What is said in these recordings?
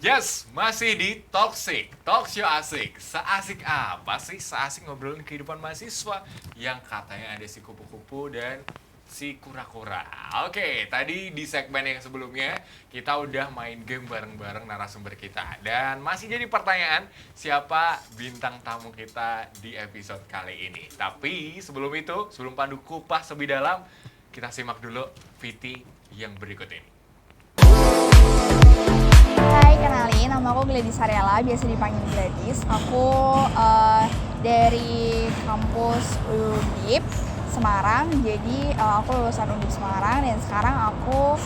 Yes, masih di Toxic, Talk Show Asik. Seasik apa sih? Seasik ngobrolin kehidupan mahasiswa yang katanya ada si kupu-kupu dan si kura-kura. Oke, tadi di segmen yang sebelumnya kita udah main game bareng-bareng narasumber kita. Dan masih jadi pertanyaan, siapa bintang tamu kita di episode kali ini. Tapi sebelum itu, sebelum Pandu kupas lebih dalam, kita simak dulu VT yang berikut ini. Hai, kenalin, nama aku Gladys Ariela, biasa dipanggil Gladys. Aku dari kampus Undip Semarang, jadi aku lulusan Undip Semarang dan sekarang aku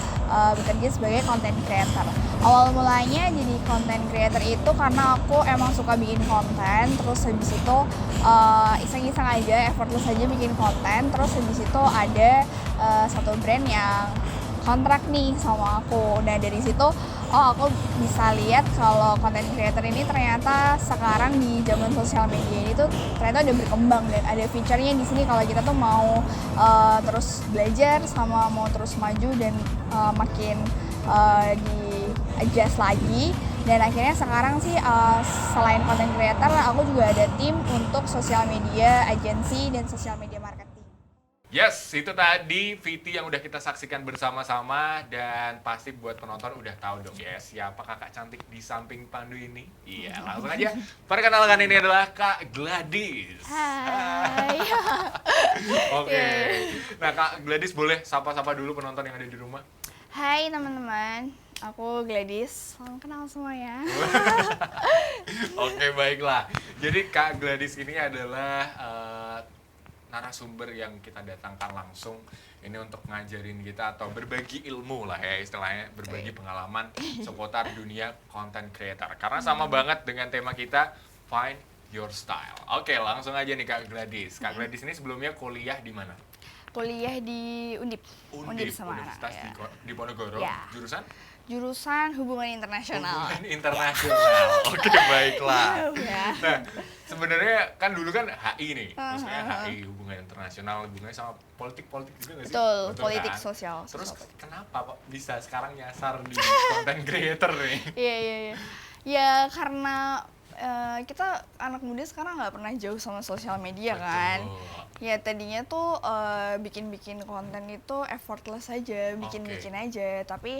bekerja sebagai content creator. Awal mulanya jadi content creator itu karena aku emang suka bikin konten, terus habis itu iseng-iseng aja, effortless aja bikin konten, terus habis itu ada satu brand yang kontrak nih sama aku. Nah dari situ aku bisa lihat kalau content creator ini ternyata sekarang di zaman sosial media ini tuh ternyata udah berkembang dan ada feature-nya di sini kalau kita tuh mau terus belajar sama mau terus maju dan makin di adjust lagi. Dan akhirnya sekarang sih selain content creator aku juga ada tim untuk sosial media agency dan sosial media marketing. Yes, itu tadi VT yang udah kita saksikan bersama-sama dan pasti buat penonton udah tahu dong ya siapa kakak cantik di samping Pandu ini. Iya, langsung aja perkenalkan, ini adalah Kak Gladys. Hai. Oke. Nah, Kak Gladys boleh sapa-sapa dulu penonton yang ada di rumah. Hai teman-teman, aku Gladys. Salam kenal semuanya. Oke, baiklah. Jadi Kak Gladys ini adalah narasumber yang kita datangkan langsung ini untuk ngajarin kita atau berbagi ilmu lah ya istilahnya, berbagi pengalaman seputar dunia content creator. Karena sama banget dengan tema kita Find Your Style. Oke, langsung aja nih Kak Gladys. Kak Gladys ini sebelumnya kuliah di mana? Kuliah di Undip Semarang. Universitas Ya. di Ponorogo. Ya. Jurusan Hubungan internasional. Hubungan internasional. Oke, baiklah. Ya. Nah, sebenarnya kan dulu kan HI nih, maksudnya HI hubungan internasional, hubungannya sama politik-politik juga nggak sih? Betul, politik kan? sosial. Terus sosial. kenapa Pak bisa sekarang nyasar di content creator nih? Iya. Ya karena kita anak muda sekarang nggak pernah jauh sama sosial media kan. Ya tadinya tuh bikin konten itu effortless aja, bikin aja. Tapi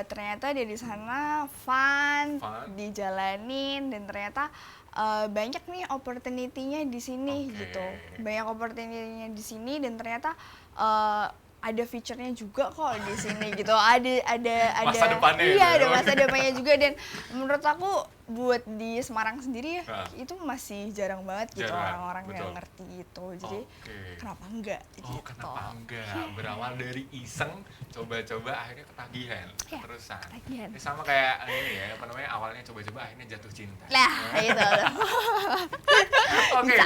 ternyata dari sana fun, dijalanin dan ternyata banyak nih opportunity-nya di sini gitu. Banyak opportunity-nya di sini dan ternyata ada feature-nya juga kok di sini gitu. Ada masa depannya. Iya, ada masa depannya juga dan menurut aku buat di Semarang sendiri ya itu masih jarang banget gitu orang-orang yang ngerti gitu. Jadi kenapa enggak gitu. Kenapa enggak? Berawal dari iseng, coba-coba akhirnya ketagihan. Ya, terusan. ketagihan. Ini sama kayak ini ya, apa namanya? Awalnya coba-coba akhirnya jatuh cinta. Lah, itu. Oke,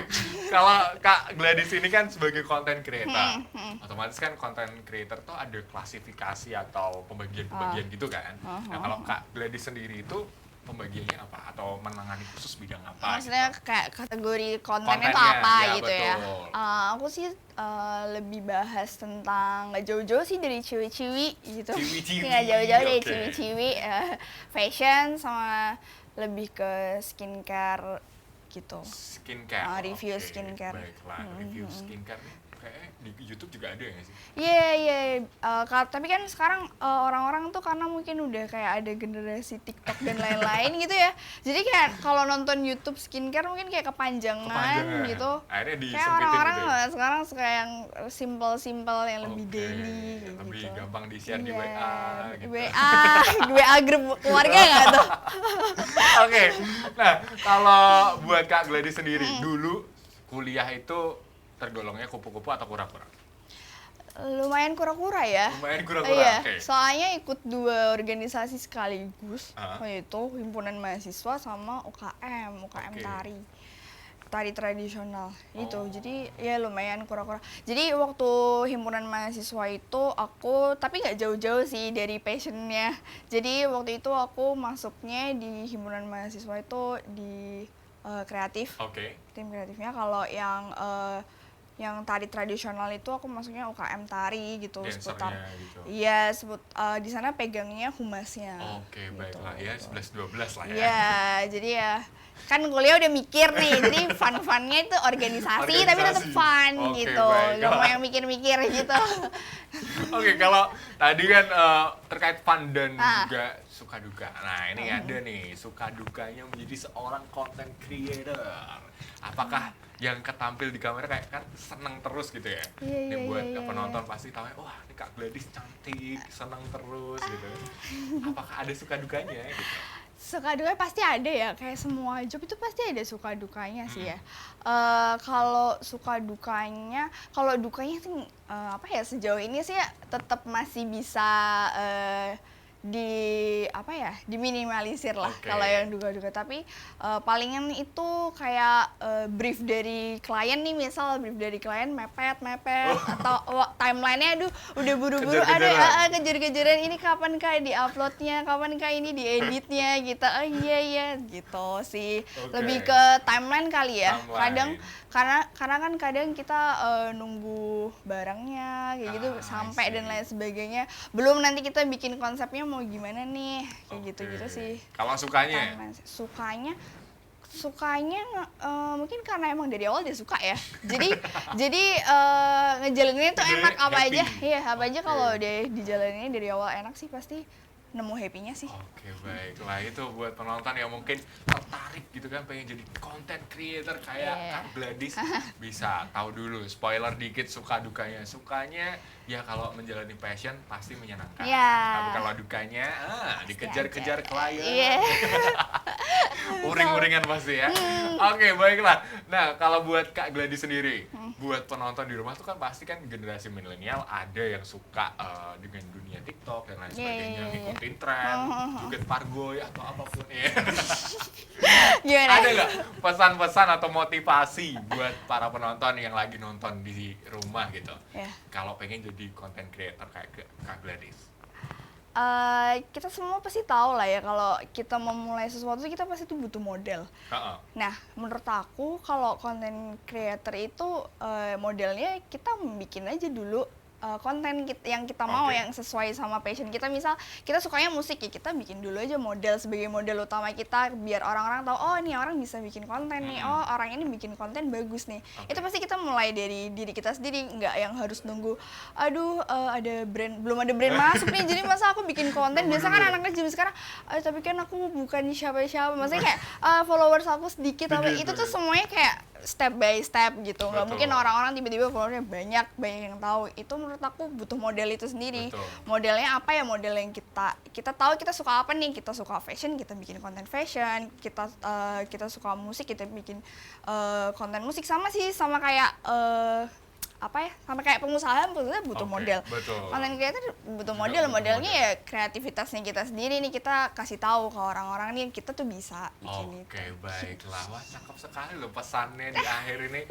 kalau Kak Gladys ini kan sebagai content creator, otomatis kan content creator tuh ada klasifikasi atau pembagian-pembagian gitu kan. Nah, kalau Kak Gladys sendiri itu pembagiannya apa atau menangani khusus bidang apa? Maksudnya gitu? Kayak kategori kontennya tuh apa ya, gitu betul. ya. Aku sih lebih bahas tentang nggak jauh-jauh sih dari ciwi-ciwi gitu. Nggak jauh-jauh dari ciwi-ciwi, fashion sama lebih ke skincare gitu. Skincare. Review skincare. Baiklah, review skincare nih. Kayaknya di YouTube juga ada ya nggak sih? Iya. Tapi kan sekarang orang-orang tuh karena mungkin udah kayak ada generasi TikTok dan lain-lain gitu ya. Jadi kayak kalau nonton YouTube skincare mungkin kayak kepanjangan gitu. Akhirnya disempitin kayak orang-orang gitu ya? sekarang suka yang simple-simple yang lebih daily lebih gitu. gampang di-share di WA gitu. WA grup keluarga nggak tuh? Oke. Nah, kalau buat Kak Gladys sendiri, dulu kuliah itu tergolongnya kupu-kupu atau kura-kura? Lumayan kura-kura ya. Lumayan kura-kura, Iya, oke. soalnya ikut 2 organisasi sekaligus, Uh-huh. yaitu himpunan mahasiswa sama UKM Oke. tari tradisional itu. Jadi ya lumayan kura-kura. Jadi waktu himpunan mahasiswa itu aku, tapi nggak jauh-jauh sih dari passionnya. Jadi waktu itu aku masuknya di himpunan mahasiswa itu di kreatif. Oke. Tim kreatifnya. Kalau yang yang tari tradisional itu aku masuknya UKM tari gitu, seputar. Dancernya gitu. Iya, di sana pegangnya humasnya. Oke, gitu. baiklah ya 11-12 lah ya. Iya, jadi ya kan kuliah udah mikir nih, jadi fun-funnya itu organisasi tapi tetap Organisasi. fun Oke, gitu, baik. gak mau yang mikir-mikir gitu. Oke, kalau tadi kan terkait fun dan Ah. juga suka duka. Nah, ini ada nih suka dukanya menjadi seorang content creator. Apakah yang ketampil di kamera kayak kan seneng terus gitu ya? Iya, Ini buat iya, penonton pasti tahu, wah ini Kak Gladys cantik, seneng terus gitu. Apakah ada suka dukanya gitu? Suka duka pasti ada ya, kayak semua job itu pasti ada suka dukanya sih ya. Kalau suka dukanya, kalau dukanya sih apa ya, sejauh ini sih tetap masih bisa diminimalisir lah. Oke. Kalau yang duga-duga, tapi palingan itu kayak brief dari klien nih, misal brief dari klien mepet atau timelinenya aduh udah buru-buru, Kejar-kejaran. kejar-kejaran, ini kapan kak di-uploadnya, kapan kak ini dieditnya gitu. Oh iya gitu sih. Oke. Lebih ke timeline kali ya. Timeline. Kadang karena kan kadang kita nunggu barangnya kayak gitu I sampai dan see. lain sebagainya. Belum nanti kita bikin konsepnya mau gimana nih, kayak Oke. gitu-gitu sih. Kalau sukanya? Timeline sih. Sukanya mungkin karena emang dari awal dia suka ya. Jadi ngejalaninnya tuh Jadi enak apa happy. aja. Iya, apa aja Oke. kalau udah dijalaninnya dari awal enak sih pasti nemu happy-nya sih. Oke, baiklah itu buat penonton yang mungkin tertarik gitu kan pengen jadi content creator kayak Yeah. Kak Gladys, bisa tahu dulu spoiler dikit suka dukanya. Sukanya ya kalau menjalani passion pasti menyenangkan. Iya. Tapi kalau dukanya dikejar-kejar klien. Iya. Uring-uringan pasti ya. Oke, baiklah. Nah, kalau buat Kak Gladys sendiri, buat penonton di rumah tuh kan pasti kan generasi milenial ada yang suka dengan dunia TikTok dan lain Iya, sebagainya, iya, iya. ngikutin tren, joget pargoy atau apapun ya. Gimana? Ada nggak pesan-pesan atau motivasi buat para penonton yang lagi nonton di rumah gitu? Ya. Kalau pengen jadi content creator kayak Kak Gladys. Kita semua pasti tahu lah ya, kalau kita memulai sesuatu kita pasti tuh butuh model. Heeh. Nah, menurut aku kalau content creator itu modelnya kita bikin aja dulu konten yang kita mau, Oke. yang sesuai sama passion kita. Misal kita sukanya musik ya, kita bikin dulu aja model sebagai model utama kita, biar orang-orang tahu oh ini orang bisa bikin konten nih, oh orang ini bikin konten bagus nih. Oke. Itu pasti kita mulai dari diri kita sendiri, nggak yang harus nunggu aduh ada brand, belum ada brand masuk nih jadi masa aku bikin konten. Biasa kan anak kecil sekarang tapi kan aku bukan siapa-siapa, maksudnya kayak followers aku sedikit, tapi itu tuh semuanya kayak step by step gitu. Nggak Betul. mungkin orang-orang tiba-tiba followersnya banyak yang tahu. Itu menurut aku butuh model itu sendiri. Betul. Modelnya apa ya, model yang kita tahu kita suka apa nih. Kita suka fashion, kita bikin konten fashion. Kita suka musik, kita bikin konten musik. Sama sih, sama kayak sama kayak pengusaha butuh Oke, model. betul. Content creator butuh Juga model. butuh Modelnya model. ya kreativitasnya kita sendiri nih, kita kasih tahu ke orang-orang nih kita tuh bisa bikin Oke, itu. baiklah. Wah, cakep sekali loh pesannya di akhir ini.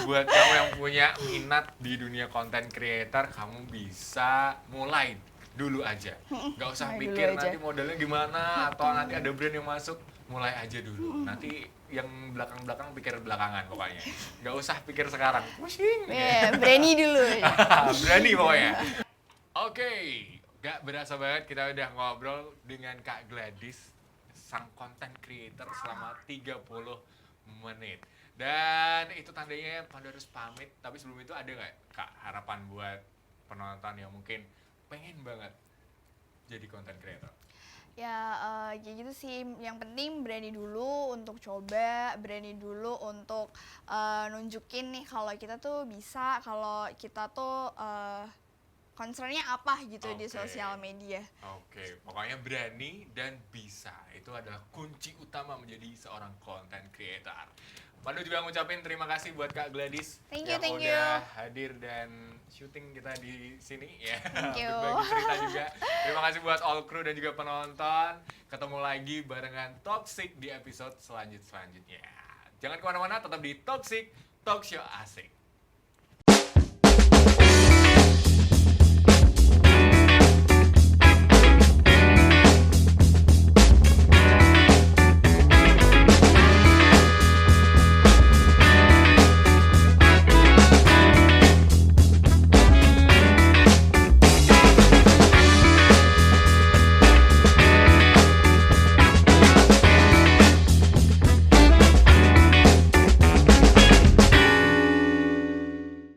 Buat kamu yang punya minat di dunia content creator, kamu bisa mulai dulu aja. Gak usah mulai dulu pikir aja. nanti modelnya gimana atau nanti ada brand yang masuk. Mulai aja dulu. Nanti yang belakang-belakang pikir belakangan pokoknya. Gak usah pikir sekarang. Pusing. Berani dulu. Berani pokoknya. Oke, gak berasa banget kita udah ngobrol dengan Kak Gladys, sang content creator selama 30 menit. Dan itu tandanya Panda harus pamit, tapi sebelum itu ada nggak Kak harapan buat penonton yang mungkin pengen banget jadi content creator? Ya kayak gitu sih, yang penting berani dulu untuk coba, berani dulu untuk nunjukin nih kalau kita tuh bisa, kalau kita tuh concernnya apa gitu di Oke. sosial media. Oke, pokoknya berani dan bisa. Itu adalah kunci utama menjadi seorang content creator. Pandu juga ngucapin terima kasih buat Kak Gladys Thank you, yang thank udah hadir dan syuting kita di sini ya. Thank you. Berbagi cerita juga. Terima kasih buat all crew dan juga penonton. Ketemu lagi barengan Toxic di episode selanjutnya. Jangan kemana-mana, tetap di Toxic Talk Show Asik.